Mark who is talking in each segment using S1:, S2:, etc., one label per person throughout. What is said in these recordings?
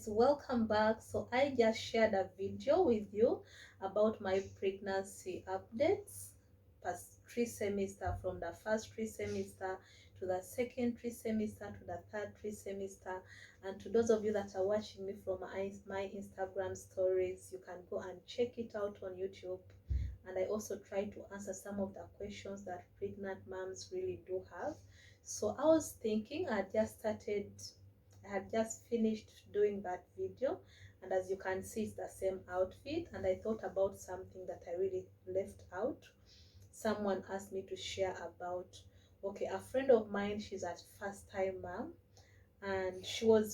S1: guys, welcome back. So I just shared a video with you about my pregnancy updates past trimester, from the first trimester to the second trimester to the third trimester. And to those of you that are watching me from my Instagram stories, you can go and check it out on YouTube. And I also try to answer some of the questions that pregnant moms really do have. So I was thinking, I had just finished doing that video, and as you can see, it's the same outfit. And I thought about something that I really left out. Someone asked me to share about, okay, a friend of mine, she's a first time mom, and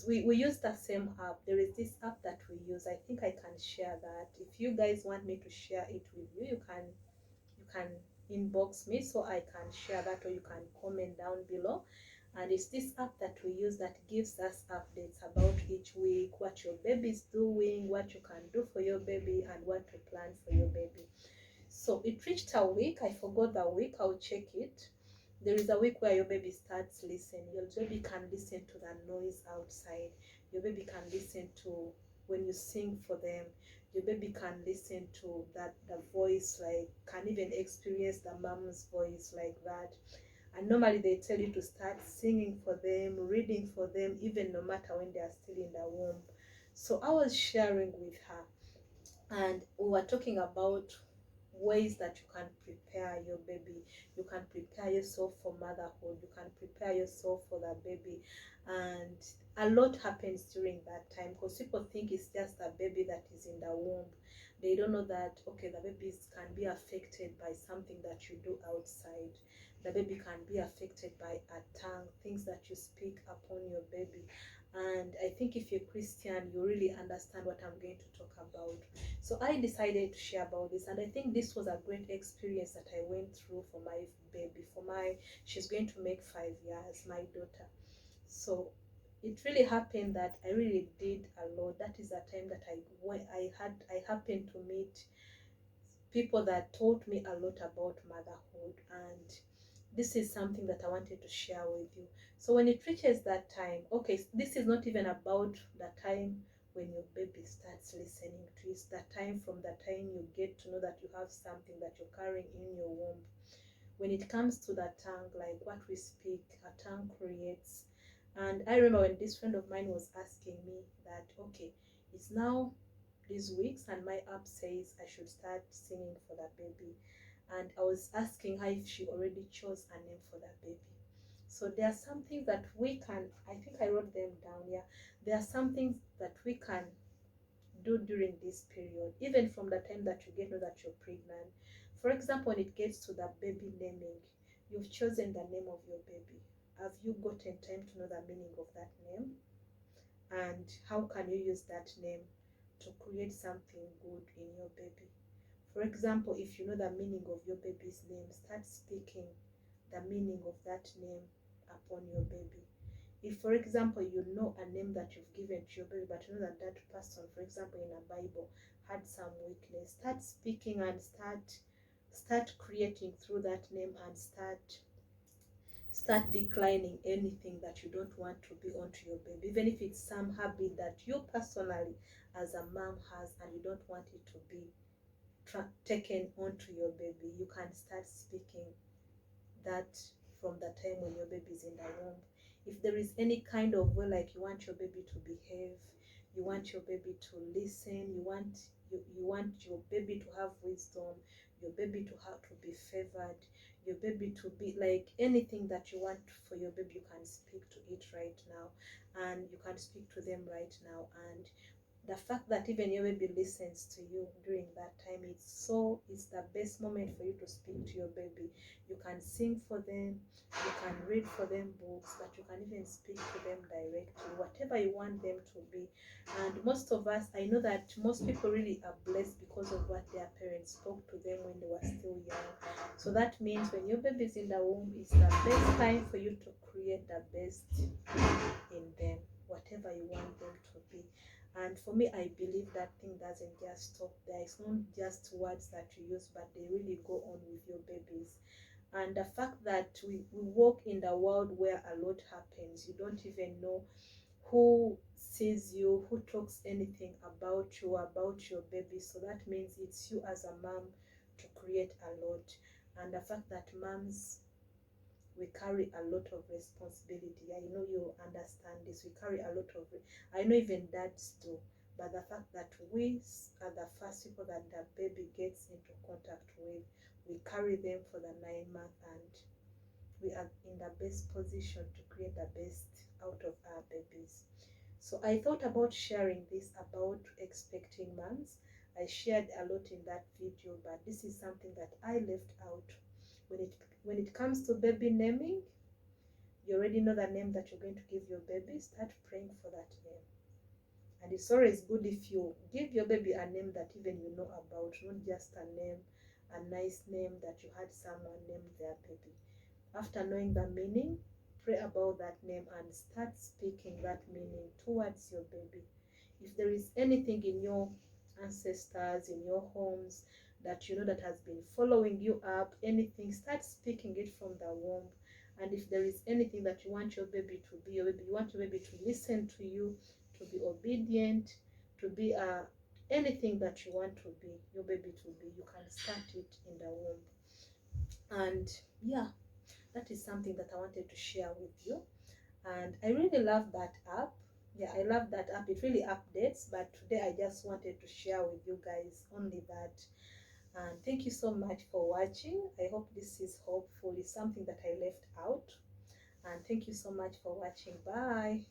S1: we used the same app. There is this app that we use. I think I can share that. If you guys want me to share it with you, you can inbox me so I can share that, or you can comment down below. And it's this app that we use that gives us updates about each week, what your baby is doing, what you can do for your baby, and what to plan for your baby. So it reached a week. I forgot the week. I'll check it. There is a week where your baby starts listening. Your baby can listen to the noise outside. Your baby can listen to when you sing for them. Your baby can listen to the voice, like can even experience the mom's voice like that. And normally they tell you to start singing for them, reading for them, even no matter when they are still in the womb. So I was sharing with her, and we were talking about ways that you can prepare your baby. You can prepare yourself for motherhood, you can prepare yourself for the baby. And a lot happens during that time, because people think it's just the baby that is in the womb. They don't know that, okay, the babies can be affected by something that you do outside. The baby can be affected by a tongue, things that you speak upon your baby. And I think if you're Christian, you really understand what I'm going to talk about. So I decided to share about this, and I think this was a great experience that I went through for my baby. She's going to make 5 years, my daughter. So it really happened that I really did a lot. That is the time that I happened to meet people that taught me a lot about motherhood, and this is something that I wanted to share with you. So when it reaches that time, okay, this is not even about the time when your baby starts listening to you. It's the time from the time you get to know that you have something that you're carrying in your womb. When it comes to the tongue, like what we speak, a tongue creates. And I remember when this friend of mine was asking me that, okay, it's now these weeks and my app says I should start singing for the baby. And I was asking her if she already chose a name for the baby. So there are some things that we can, I think I wrote them down. Yeah, there are some things that we can do during this period, even from the time that you get know that you're pregnant. For example, when it gets to the baby naming, you've chosen the name of your baby. Have you gotten time to know the meaning of that name? And how can you use that name to create something good in your baby? For example, if you know the meaning of your baby's name, start speaking the meaning of that name upon your baby. If, for example, you know a name that you've given to your baby, but you know that that person, for example, in a Bible, had some weakness, start speaking and start creating through that name, and start declining anything that you don't want to be onto your baby, even if it's some habit that you personally as a mom has and you don't want it to be taken onto your baby. You can start speaking that from the time when your baby is in the womb. If there is any kind of way, like you want your baby to behave, you want your baby to listen, you want your baby to have wisdom, your baby to have to be favored, your baby to be like anything that you want for your baby, you can speak to it right now, and you can speak to them right now. And the fact that even your baby listens to you during that time, it's the best moment for you to speak to your baby. You can sing for them, you can read for them books, but you can even speak to them directly, whatever you want them to be. And most of us, I know that most people really are blessed because of what their parents spoke to them when they were still young. So that means when your baby is in the womb, it's the best time for you to create the best in them, whatever you want them to be. And for me, I believe that thing doesn't just stop there. It's not just words that you use, but they really go on with your babies. And the fact that we walk in the world where a lot happens, you don't even know who sees you, who talks anything about you, about your baby. So that means it's you as a mom to create a lot. And the fact that moms, we carry a lot of responsibility. I know you understand this. We carry a lot of, I know even dads do. But the fact that we are the first people that the baby gets into contact with, we carry them for the 9 months, and we are in the best position to create the best out of our babies. So I thought about sharing this about expecting moms. I shared a lot in that video, but this is something that I left out. When it comes to baby naming, you already know the name that you're going to give your baby. Start praying for that name. And it's always good if you give your baby a name that even you know about, not just a name, a nice name that you had someone name their baby. After knowing the meaning, pray about that name and start speaking that meaning towards your baby. If there is anything in your ancestors, in your homes, that you know that has been following you up, anything, start speaking it from the womb. And if there is anything that you want your baby to be, you want your baby to listen to you, to be obedient, to be anything that you want to be, your baby to be, you can start it in the womb. And yeah, that is something that I wanted to share with you. And I really love that app. Yeah, I love that app. It really updates, but today I just wanted to share with you guys only that. And thank you so much for watching. I hope this is hopeful. It's something that I left out. And thank you so much for watching. Bye.